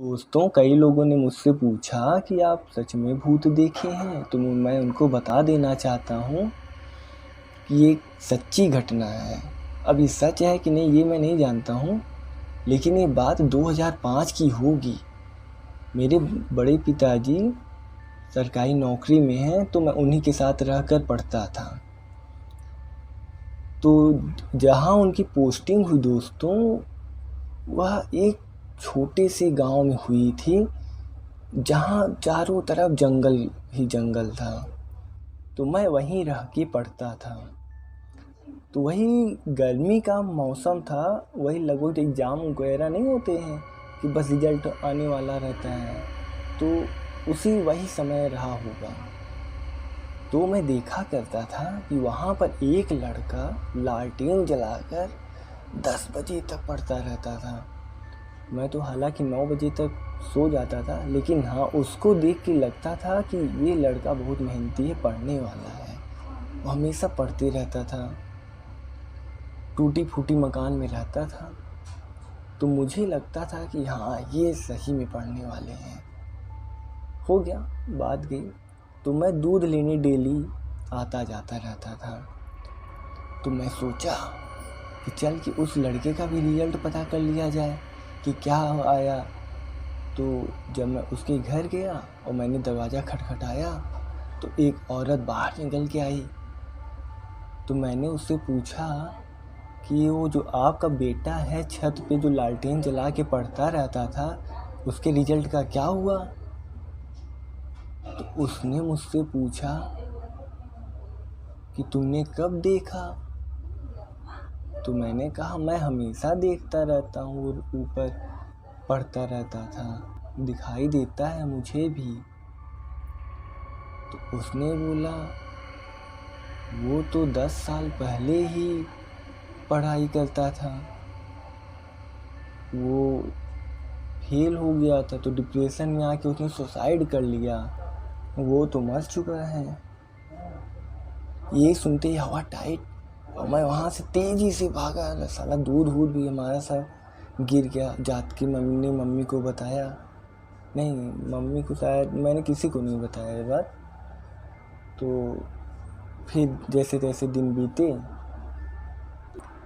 दोस्तों, कई लोगों ने मुझसे पूछा कि आप सच में भूत देखे हैं? तो मैं उनको बता देना चाहता हूँ कि ये सच्ची घटना है। अब ये सच है कि नहीं ये मैं नहीं जानता हूँ, लेकिन ये बात 2005 की होगी। मेरे बड़े पिताजी सरकारी नौकरी में हैं, तो मैं उन्हीं के साथ रहकर पढ़ता था। तो जहाँ उनकी पोस्टिंग हुई दोस्तों, वह एक छोटे से गांव में हुई थी, जहाँ चारों तरफ जंगल ही जंगल था। तो मैं वहीं रह के पढ़ता था। तो वही गर्मी का मौसम था, वही लगभग एग्ज़ाम वगैरह नहीं होते हैं कि बस रिजल्ट आने वाला रहता है, तो वही समय रहा होगा। तो मैं देखा करता था कि वहाँ पर एक लड़का लालटेन जलाकर 10 बजे तक पढ़ता रहता था। मैं तो हालांकि 9 बजे तक सो जाता था, लेकिन हाँ, उसको देख के लगता था कि ये लड़का बहुत मेहनती है, पढ़ने वाला है। वो हमेशा पढ़ते रहता था, टूटी फूटी मकान में रहता था। तो मुझे लगता था कि हाँ, ये सही में पढ़ने वाले हैं। हो गया, बात गई। तो मैं दूध लेने डेली आता जाता रहता था। तो मैं सोचा कि चल कि उस लड़के का भी रिजल्ट पता कर लिया जाए कि क्या आया। तो जब मैं उसके घर गया और मैंने दरवाज़ा खटखटाया, तो एक औरत बाहर निकल के आई। तो मैंने उससे पूछा कि वो जो आपका बेटा है छत पे जो लालटेन जला के पढ़ता रहता था, उसके रिजल्ट का क्या हुआ? तो उसने मुझसे पूछा कि तुमने कब देखा? तो मैंने कहा मैं हमेशा देखता रहता हूँ, ऊपर पढ़ता रहता था, दिखाई देता है मुझे भी। तो उसने बोला वो तो 10 साल पहले ही पढ़ाई करता था, वो फेल हो गया था तो डिप्रेशन में आके उसने सुसाइड कर लिया, वो तो मर चुका है। ये सुनते ही हवा टाइट, और मैं वहाँ से तेज़ी से भागा। साला दूध भी हमारा सब गिर गया। जात की मम्मी ने मम्मी को बताया, नहीं मम्मी को शायद मैंने किसी को नहीं बताया ये बात। तो फिर जैसे तैसे दिन बीते।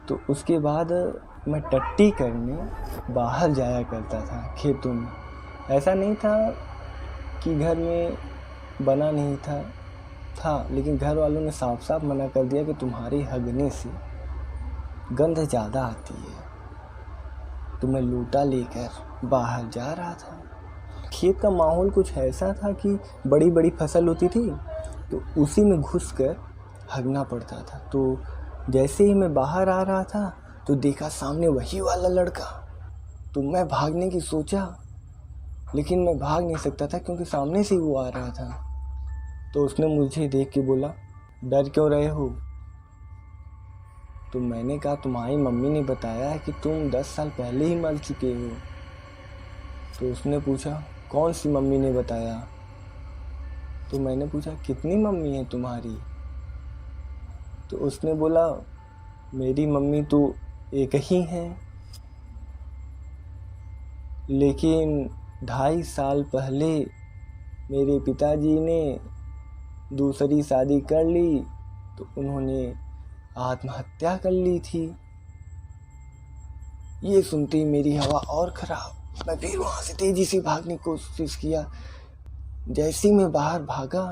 तो उसके बाद मैं टट्टी करने बाहर जाया करता था खेतों में। ऐसा नहीं था कि घर में बना नहीं था, लेकिन घर वालों ने साफ साफ मना कर दिया कि तुम्हारे हगने से गंध ज़्यादा आती है। तो मैं लोटा लेकर बाहर जा रहा था। खेत का माहौल कुछ ऐसा था कि बड़ी बड़ी फसल होती थी, तो उसी में घुसकर हगना पड़ता था। तो जैसे ही मैं बाहर आ रहा था, तो देखा सामने वही वाला लड़का। तो मैं भागने की सोचा, लेकिन मैं भाग नहीं सकता था क्योंकि सामने से वो आ रहा था। तो उसने मुझे देख के बोला, डर क्यों रहे हो? तो मैंने कहा तुम्हारी मम्मी ने बताया है कि तुम 10 साल पहले ही मर चुके हो। तो उसने पूछा कौन सी मम्मी ने बताया? तो मैंने पूछा कितनी मम्मी है तुम्हारी? तो उसने बोला मेरी मम्मी तो एक ही है, लेकिन 2.5 साल पहले मेरे पिताजी ने दूसरी शादी कर ली, तो उन्होंने आत्महत्या कर ली थी। ये सुनते ही मेरी हवा और ख़राब। मैं फिर वहाँ से तेज़ी से भागने की कोशिश किया। जैसे ही मैं बाहर भागा,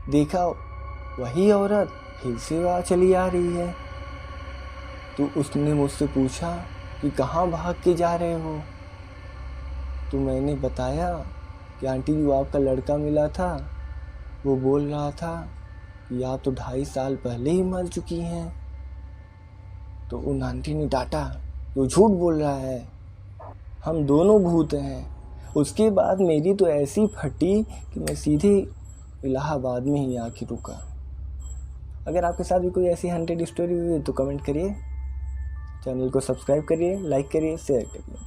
देखा वही औरत फिर से वहाँ चली आ रही है। तो उसने मुझसे पूछा कि कहाँ भाग के जा रहे हो? तो मैंने बताया कि आंटी जो आपका लड़का मिला था, वो बोल रहा था कि आप तो 2.5 साल पहले ही मर चुकी हैं। तो उन आंटी ने डांटा, वो झूठ बोल रहा है, हम दोनों भूत हैं। उसके बाद मेरी तो ऐसी फटी कि मैं सीधे इलाहाबाद में ही आके रुका। अगर आपके साथ भी कोई ऐसी हंटेड स्टोरी हुई है तो कमेंट करिए, चैनल को सब्सक्राइब करिए, लाइक करिए, शेयर करिए।